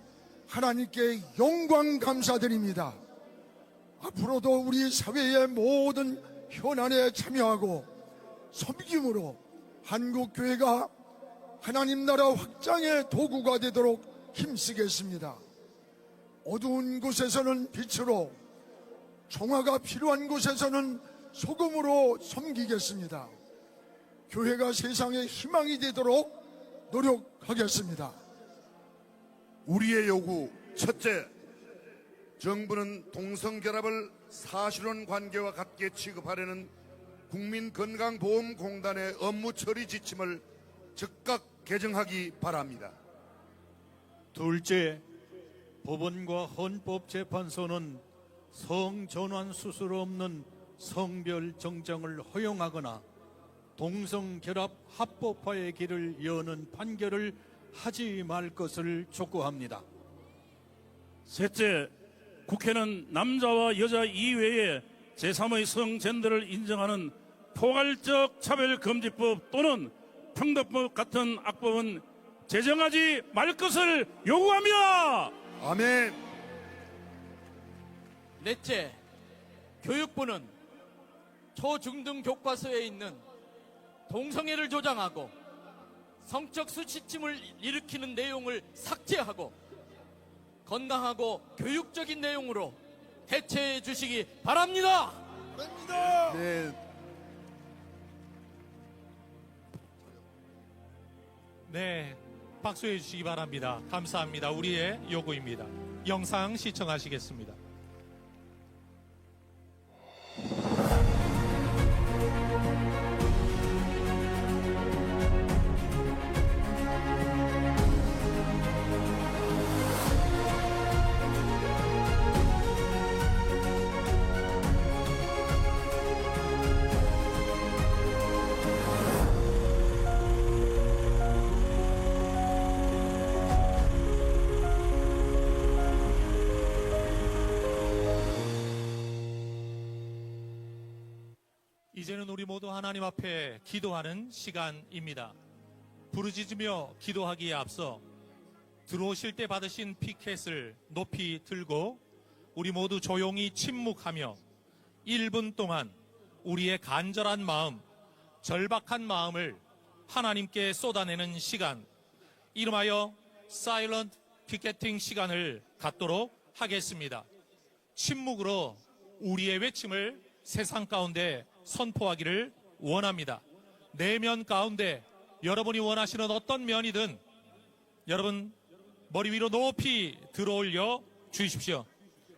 하나님께 영광 감사드립니다. 앞으로도 우리 사회의 모든 현안에 참여하고 섬김으로 한국교회가 하나님 나라 확장의 도구가 되도록 힘쓰겠습니다. 어두운 곳에서는 빛으로, 총화가 필요한 곳에서는 소금으로 섬기겠습니다. 교회가 세상의 희망이 되도록 노력하겠습니다. 우리의 요구 첫째, 정부는 동성결합을 사실혼 관계와 같게 취급하려는 국민건강보험공단의 업무 처리 지침을 즉각 개정하기 바랍니다. 둘째, 법원과 헌법재판소는 성전환 수술 없는 성별 정정을 허용하거나 동성결합 합법화의 길을 여는 판결을 하지 말 것을 촉구합니다. 셋째, 국회는 남자와 여자 이외에 제3의 성젠더를 인정하는 포괄적 차별금지법 또는 평등법 같은 악법은 제정하지 말 것을 요구합니다. 아멘. 넷째, 교육부는 초중등 교과서에 있는 동성애를 조장하고 성적 수치심을 일으키는 내용을 삭제하고 건강하고 교육적인 내용으로 대체해 주시기 바랍니다. 네. 네, 박수해 주시기 바랍니다. 감사합니다. 우리의 요구입니다. 영상 시청하시겠습니다. 이제는 우리 모두 하나님 앞에 기도하는 시간입니다. 부르짖으며 기도하기에 앞서 들어오실 때 받으신 피켓을 높이 들고 우리 모두 조용히 침묵하며 1분 동안 우리의 간절한 마음, 절박한 마음을 하나님께 쏟아내는 시간, 이름하여 사일런트 피켓팅 시간을 갖도록 하겠습니다. 침묵으로 우리의 외침을 세상 가운데 선포하기를 원합니다. 내면 가운데 여러분이 원하시는 어떤 면이든 여러분 머리 위로 높이 들어올려 주십시오.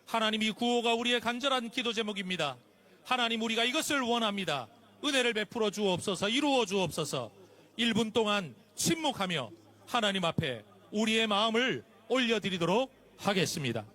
하나님, 이 구호가 우리의 간절한 기도 제목입니다. 하나님, 우리가 이것을 원합니다. 은혜를 베풀어 주옵소서, 이루어 주옵소서. 1분 동안 침묵하며 하나님 앞에 우리의 마음을 올려드리도록 하겠습니다.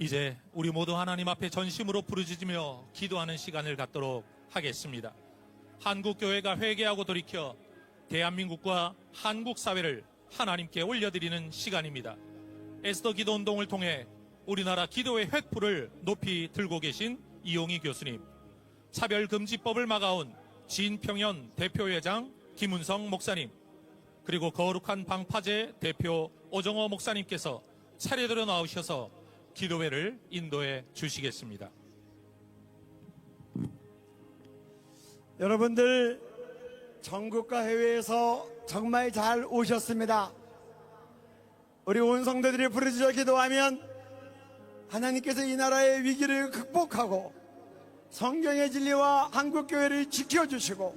이제 우리 모두 하나님 앞에 전심으로 부르짖으며 기도하는 시간을 갖도록 하겠습니다. 한국교회가 회개하고 돌이켜 대한민국과 한국 사회를 하나님께 올려드리는 시간입니다. 에스더 기도 운동을 통해 우리나라 기도의 획포를 높이 들고 계신 이용희 교수님, 차별금지법을 막아온 진평현 대표회장 김은성 목사님, 그리고 거룩한 방파제 대표 오정호 목사님께서 차례대로 나오셔서 기도회를 인도해 주시겠습니다. 여러분들 전국과 해외에서 정말 잘 오셨습니다. 우리 온 성도들이 부르짖어 기도하면 하나님께서 이 나라의 위기를 극복하고 성경의 진리와 한국교회를 지켜주시고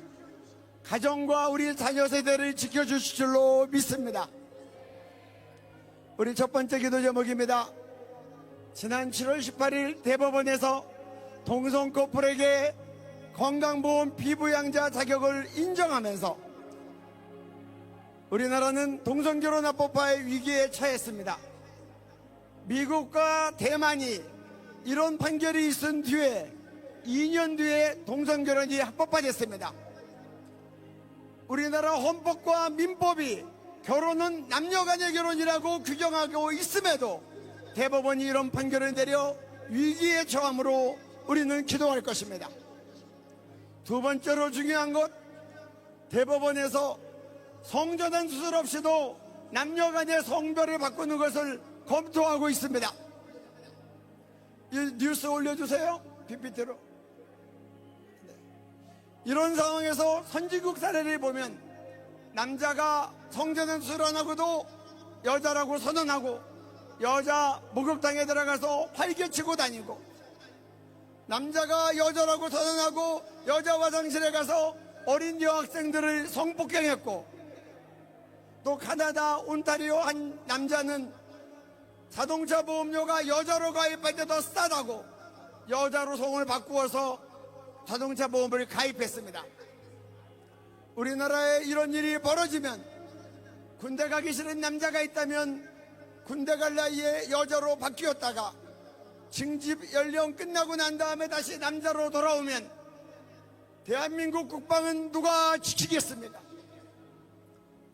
가정과 우리 자녀 세대를 지켜주실 줄로 믿습니다. 우리 첫 번째 기도 제목입니다. 지난 7월 18일 대법원에서 동성 커플에게 건강보험 피부양자 자격을 인정하면서 우리나라는 동성결혼합법화의 위기에 처했습니다. 미국과 대만이 이런 판결이 있은 뒤에 2년 뒤에 동성결혼이 합법화됐습니다. 우리나라 헌법과 민법이 결혼은 남녀간의 결혼이라고 규정하고 있음에도 대법원이 이런 판결을 내려 위기에 처함으로 우리는 기도할 것입니다. 두 번째로 중요한 것, 대법원에서 성전환 수술 없이도 남녀간의 성별을 바꾸는 것을 검토하고 있습니다. 이 뉴스 올려주세요. PPT로. 이런 상황에서 선진국 사례를 보면 남자가 성전환 수술 안 하고도 여자라고 선언하고 여자 목욕탕에 들어가서 활개치고 다니고, 남자가 여자라고 선언하고 여자 화장실에 가서 어린 여학생들을 성폭행했고, 또 카나다 온타리오 한 남자는 자동차 보험료가 여자로 가입할 때 더 싸다고 여자로 성을 바꾸어서 자동차 보험을 가입했습니다. 우리나라에 이런 일이 벌어지면 군대 가기 싫은 남자가 있다면 군대 갈 나이에 여자로 바뀌었다가 징집 연령 끝나고 난 다음에 다시 남자로 돌아오면 대한민국 국방은 누가 지키겠습니다.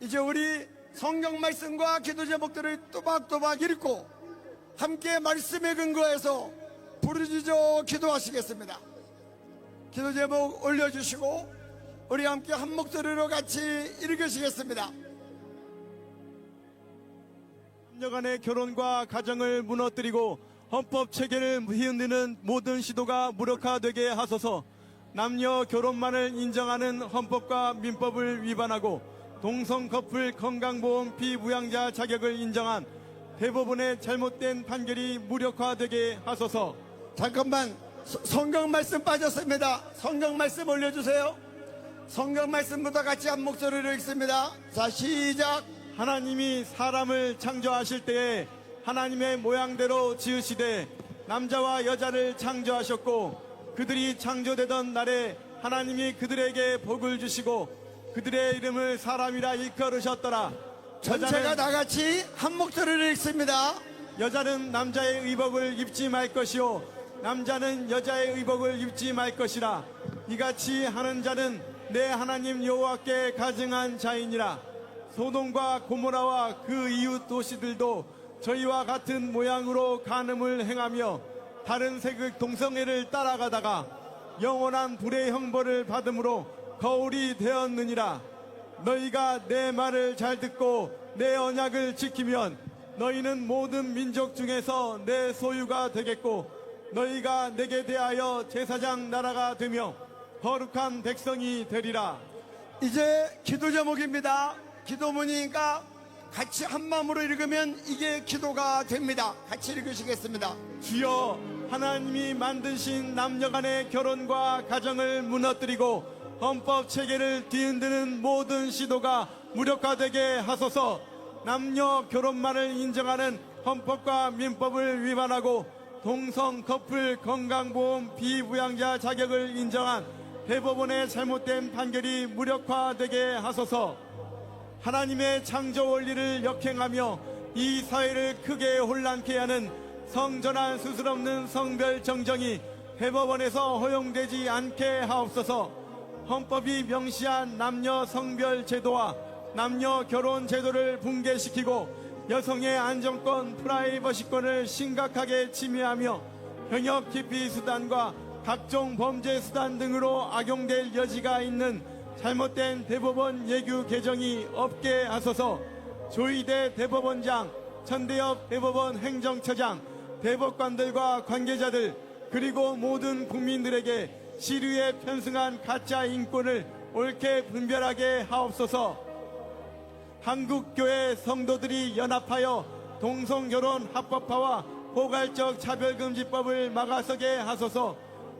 이제 우리 성경 말씀과 기도 제목들을 또박또박 읽고 함께 말씀에 근거해서 부르짖어 기도하시겠습니다. 기도 제목 올려주시고 우리 함께 한 목소리로 같이 읽으시겠습니다. 남녀간의 결혼과 가정을 무너뜨리고 헌법 체계를 흔드는 모든 시도가 무력화되게 하소서. 남녀 결혼만을 인정하는 헌법과 민법을 위반하고 동성 커플 건강보험 피부양자 자격을 인정한 대법원의 잘못된 판결이 무력화되게 하소서. 잠깐만, 성경 말씀 빠졌습니다. 성경 말씀 올려주세요. 성경 말씀부터 같이 한 목소리로 읽습니다. 자, 시작. 하나님이 사람을 창조하실 때에 하나님의 모양대로 지으시되 남자와 여자를 창조하셨고, 그들이 창조되던 날에 하나님이 그들에게 복을 주시고 그들의 이름을 사람이라 일컬으셨더라. 전체가 다 같이 한 목소리를 읽습니다. 여자는 남자의 의복을 입지 말 것이요 남자는 여자의 의복을 입지 말 것이라. 이같이 하는 자는 내 하나님 여호와께 가증한 자이니라. 소돔과 고모라와 그 이웃 도시들도 저희와 같은 모양으로 간음을 행하며 다른 세극 동성애를 따라가다가 영원한 불의 형벌을 받음으로 거울이 되었느니라. 너희가 내 말을 잘 듣고 내 언약을 지키면 너희는 모든 민족 중에서 내 소유가 되겠고, 너희가 내게 대하여 제사장 나라가 되며 거룩한 백성이 되리라. 이제 기도 제목입니다. 기도문이니까 같이 한 마음으로 읽으면 이게 기도가 됩니다. 같이 읽으시겠습니다. 주여, 하나님이 만드신 남녀간의 결혼과 가정을 무너뜨리고 헌법 체계를 뒤흔드는 모든 시도가 무력화되게 하소서. 남녀 결혼만을 인정하는 헌법과 민법을 위반하고 동성 커플 건강보험 비부양자 자격을 인정한 대법원의 잘못된 판결이 무력화되게 하소서. 하나님의 창조 원리를 역행하며 이 사회를 크게 혼란케 하는 성전환 수술 없는 성별 정정이 대법원에서 허용되지 않게 하옵소서. 헌법이 명시한 남녀 성별 제도와 남녀 결혼 제도를 붕괴시키고 여성의 안정권, 프라이버시권을 심각하게 침해하며 병역 기피 수단과 각종 범죄 수단 등으로 악용될 여지가 있는 잘못된 대법원 예규 개정이 없게 하소서. 조희대 대법원장, 천대엽 대법원 행정처장, 대법관들과 관계자들 그리고 모든 국민들에게 시류에 편승한 가짜 인권을 옳게 분별하게 하옵소서. 한국교회 성도들이 연합하여 동성결혼 합법화와 포괄적 차별금지법을 막아서게 하소서.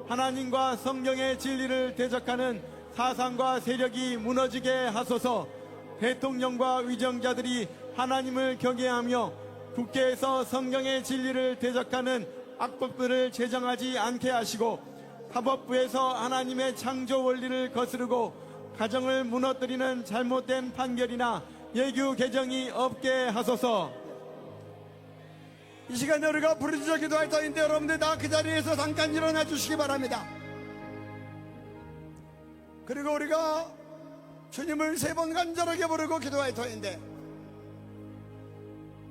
하나님과 성경의 진리를 대적하는 사상과 세력이 무너지게 하소서. 대통령과 위정자들이 하나님을 경외하며 국회에서 성경의 진리를 대적하는 악법들을 제정하지 않게 하시고 사법부에서 하나님의 창조 원리를 거스르고 가정을 무너뜨리는 잘못된 판결이나 예규 개정이 없게 하소서. 이 시간에 우리가 부르짖어 기도할 터인데 여러분들 다 그 자리에서 잠깐 일어나 주시기 바랍니다. 그리고 우리가 주님을 3번 간절하게 부르고 기도할 터인데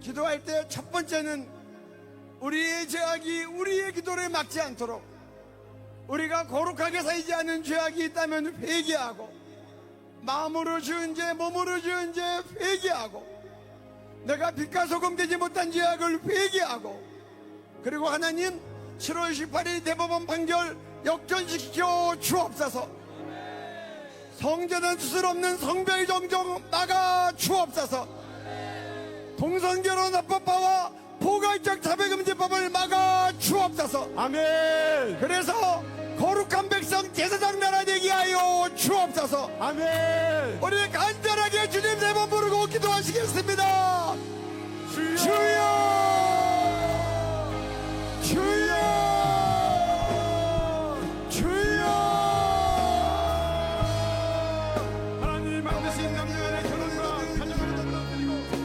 기도할 때 첫 번째는 우리의 죄악이 우리의 기도를 막지 않도록 우리가 거룩하게 살지 않은 죄악이 있다면 회개하고 마음으로 지은 죄, 몸으로 지은 죄 회개하고 내가 빛과 소금 되지 못한 죄악을 회개하고 그리고 하나님 7월 18일 대법원 판결 역전시켜 주옵소서. 성전환 수술 없는 성별 정정 막아 주옵소서. 동성결혼 합법화와 포괄적 차별금지법을 막아 주옵소서. 아멘. 그래서 거룩한 백성 제사장 나라 되게 하여 주옵소서. 아멘. 우리 간절하게 주님 3번 부르고 기도하시겠습니다. 주여 주여 주여. 하나님 반드시 남녀간의 결혼과 가정을 무너뜨리고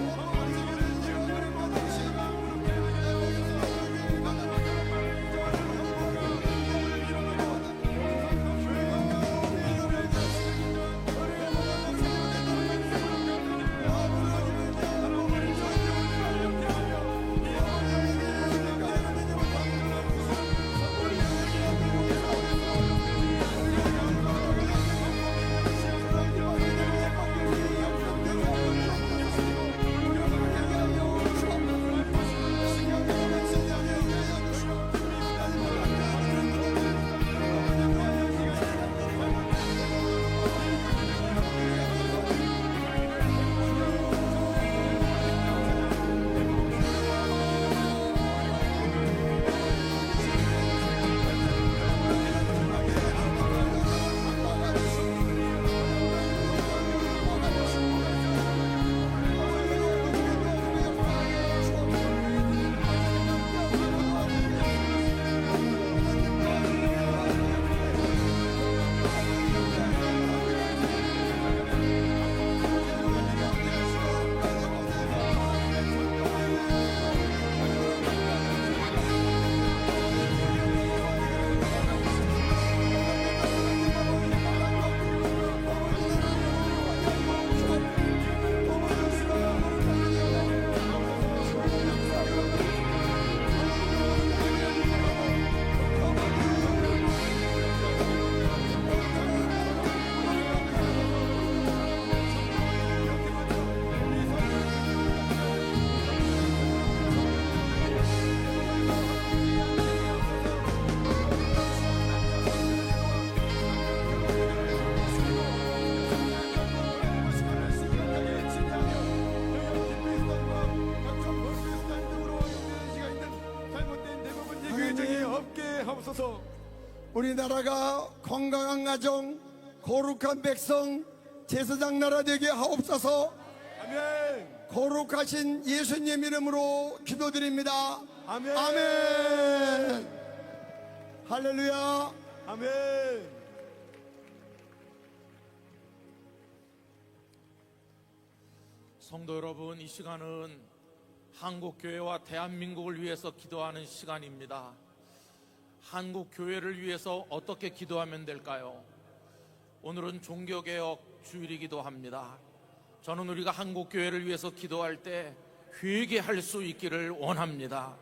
우리나라가 건강한 가정, 거룩한 백성, 제사장 나라 되게 하옵소서. 아멘. 거룩하신 예수님 이름으로 기도드립니다. 아멘. 아멘. 할렐루야. 아멘. 성도 여러분, 이 시간은 한국교회와 대한민국을 위해서 기도하는 시간입니다. 한국교회를 위해서 어떻게 기도하면 될까요? 오늘은 종교개혁 주일이기도 합니다. 저는 우리가 한국교회를 위해서 기도할 때 회개할 수 있기를 원합니다.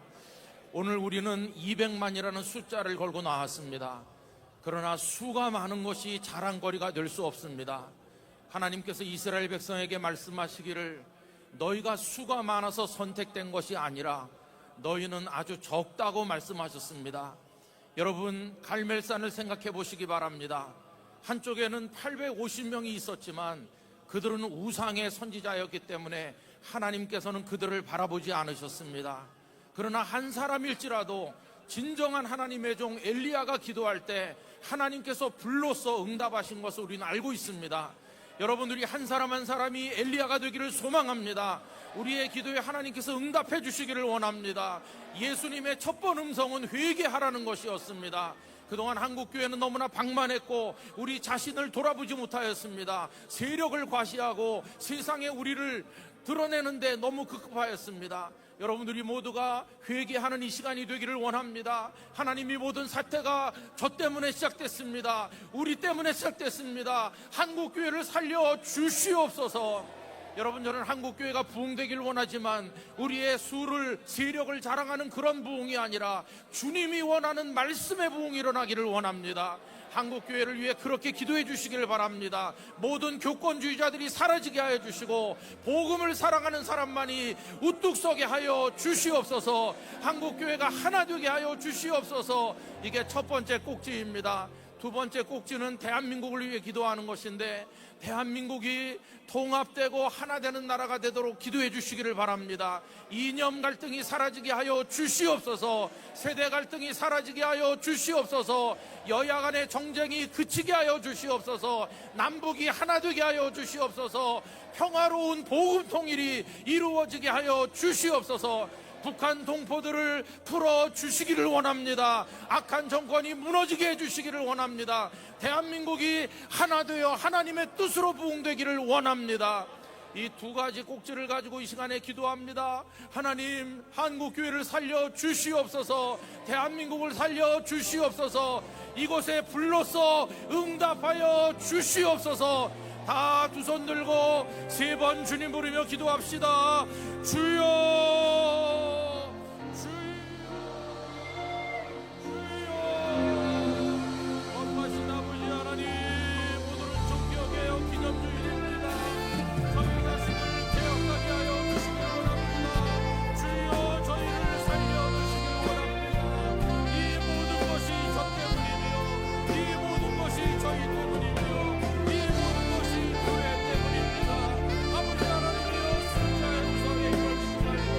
오늘 우리는 200만이라는 숫자를 걸고 나왔습니다. 그러나 수가 많은 것이 자랑거리가 될 수 없습니다. 하나님께서 이스라엘 백성에게 말씀하시기를 너희가 수가 많아서 선택된 것이 아니라 너희는 아주 적다고 말씀하셨습니다. 여러분, 갈멜산을 생각해 보시기 바랍니다. 한쪽에는 850명이 있었지만 그들은 우상의 선지자였기 때문에 하나님께서는 그들을 바라보지 않으셨습니다. 그러나 한 사람일지라도 진정한 하나님의 종 엘리야가 기도할 때 하나님께서 불로써 응답하신 것을 우리는 알고 있습니다. 여러분, 우리 한 사람 한 사람이 엘리야가 되기를 소망합니다. 우리의 기도에 하나님께서 응답해 주시기를 원합니다. 예수님의 첫 번 음성은 회개하라는 것이었습니다. 그동안 한국교회는 너무나 방만했고 우리 자신을 돌아보지 못하였습니다. 세력을 과시하고 세상에 우리를 드러내는데 너무 급급하였습니다. 여러분들이 모두가 회개하는 이 시간이 되기를 원합니다. 하나님이 모든 사태가 저 때문에 시작됐습니다. 우리 때문에 시작됐습니다. 한국교회를 살려 주시옵소서. 여러분, 저는 한국교회가 부흥되기를 원하지만 우리의 수를 세력을 자랑하는 그런 부흥이 아니라 주님이 원하는 말씀의 부흥이 일어나기를 원합니다. 한국교회를 위해 그렇게 기도해 주시기를 바랍니다. 모든 교권주의자들이 사라지게 하여 주시고 복음을 사랑하는 사람만이 우뚝 서게 하여 주시옵소서. 한국교회가 하나 되게 하여 주시옵소서. 이게 첫 번째 꼭지입니다. 두 번째 꼭지는 대한민국을 위해 기도하는 것인데 대한민국이 통합되고 하나 되는 나라가 되도록 기도해 주시기를 바랍니다. 이념 갈등이 사라지게 하여 주시옵소서. 세대 갈등이 사라지게 하여 주시옵소서. 여야 간의 정쟁이 그치게 하여 주시옵소서. 남북이 하나 되게 하여 주시옵소서. 평화로운 복음 통일이 이루어지게 하여 주시옵소서. 북한 동포들을 풀어주시기를 원합니다. 악한 정권이 무너지게 해주시기를 원합니다. 대한민국이 하나 되어 하나님의 뜻으로 부흥되기를 원합니다. 이 두 가지 꼭지를 가지고 이 시간에 기도합니다. 하나님, 한국교회를 살려 주시옵소서. 대한민국을 살려 주시옵소서. 이곳에 불로써 응답하여 주시옵소서. 다 두 손 들고 세 번 주님 부르며 기도합시다. 주여, 거룩하신 아버지 하나님, 오늘은 종교개혁 기념주일입니다. 저희 자신을 개혁하게 하여 주시기 원합니다. 주여, 저희를 살려주시기 원합니다. 이 모든 것이 저 때문이며 이 모든 것이 저희 때문이며 이 모든 것이 교회 때문입니다. 아버지 하나님이여, 숫자의 구성에 걸리지 말고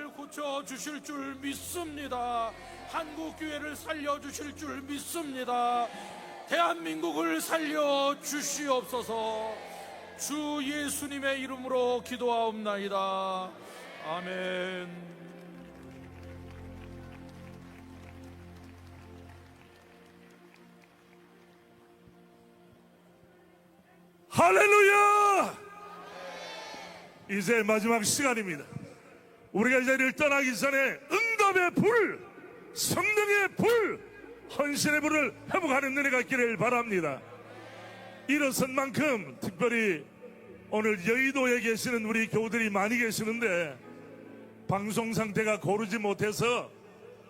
나라를 고쳐 주실 줄 믿습니다. 한국 교회를 살려 주실 줄 믿습니다. 대한민국을 살려 주시옵소서. 주 예수님의 이름으로 기도하옵나이다. 아멘. 할렐루야! 이제 마지막 시간입니다. 우리가 이 자리를 떠나기 전에 응답의 불, 성령의 불, 헌신의 불을 회복하는 은혜가 있기를 바랍니다. 일어선 만큼 특별히 오늘 여의도에 계시는 우리 교우들이 많이 계시는데 방송 상태가 고르지 못해서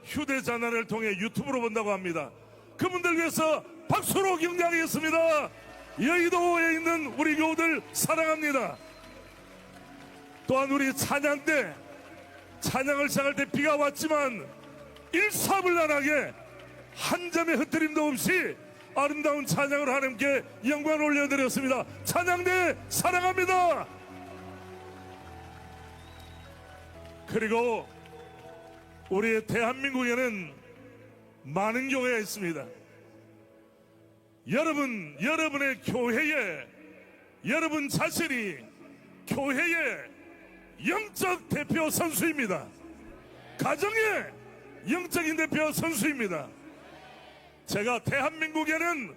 휴대전화를 통해 유튜브로 본다고 합니다. 그분들 위해서 박수로 격려하겠습니다. 여의도에 있는 우리 교우들 사랑합니다. 또한 우리 찬양 때 찬양을 시작할 때 비가 왔지만 일사불란하게 한 점의 흐트림도 없이 아름다운 찬양을 하나님께 영광을 올려드렸습니다. 찬양대 사랑합니다. 그리고 우리 대한민국에는 많은 교회가 있습니다. 여러분의 교회에 여러분 자신이 교회의 영적 대표 선수입니다. 가정의 영적인 대표 선수입니다. 제가 대한민국에는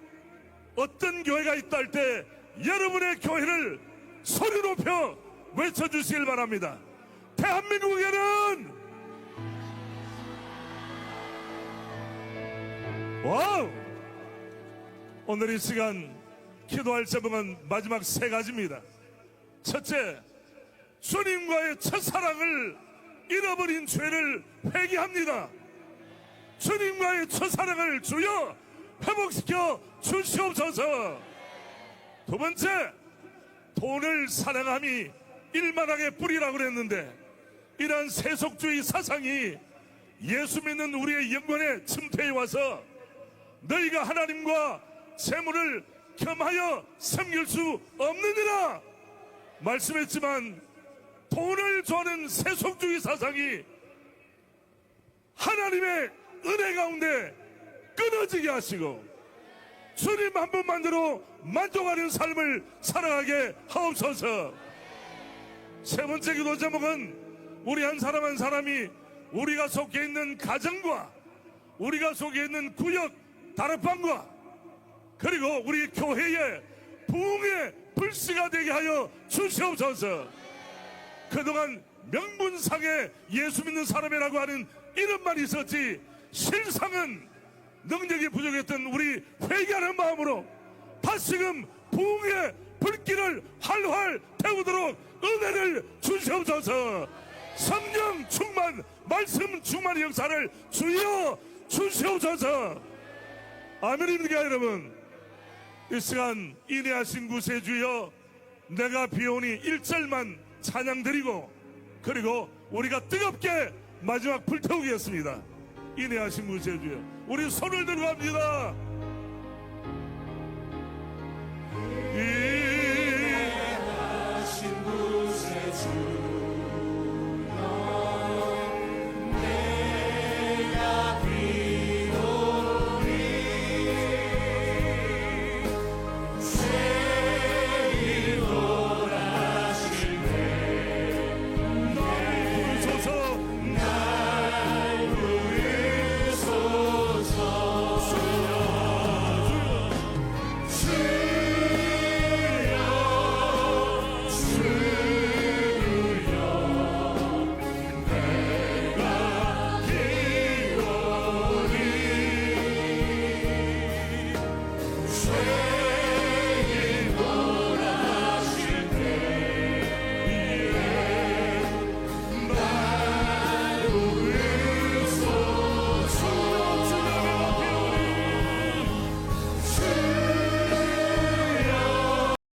어떤 교회가 있다 할 때 여러분의 교회를 소리 높여 외쳐주시길 바랍니다. 대한민국에는 와우! 오늘 이 시간 기도할 제목은 마지막 세 가지입니다. 첫째, 주님과의 첫사랑을 잃어버린 죄를 회개합니다. 주님과의 첫사랑을 주여 회복시켜 주시옵소서. 두 번째, 돈을 사랑함이 일만하게 뿌리라고 그랬는데 이러한 세속주의 사상이 예수 믿는 우리의 영혼에 침투해 와서 너희가 하나님과 재물을 겸하여 섬길 수 없느니라 말씀했지만 돈을 좋아하는 세속주의 사상이 하나님의 은혜 가운데 끊어지게 하시고 주님 한 분만으로 만족하는 삶을 살아가게 하옵소서. 세 번째 기도 제목은 우리 한 사람 한 사람이 우리가 속해 있는 가정과 우리가 속해 있는 구역 다락방과 그리고 우리 교회의 부흥의 불씨가 되게 하여 주시옵소서. 그동안 명분상에 예수 믿는 사람이라고 하는 이름만 있었지 실상은 능력이 부족했던 우리 회개하는 마음으로 다시금 부흥의 불길을 활활 태우도록 은혜를 주시옵소서. 성령 충만, 말씀 충만의 역사를 주여 주시옵소서. 아멘입니까 여러분? 이 시간 인내하신 구세주여, 내가 비오니 1절만 찬양드리고 그리고 우리가 뜨겁게 마지막 불태우겠습니다. 인내하신 구세주여, 우리 손을 들고 갑니다.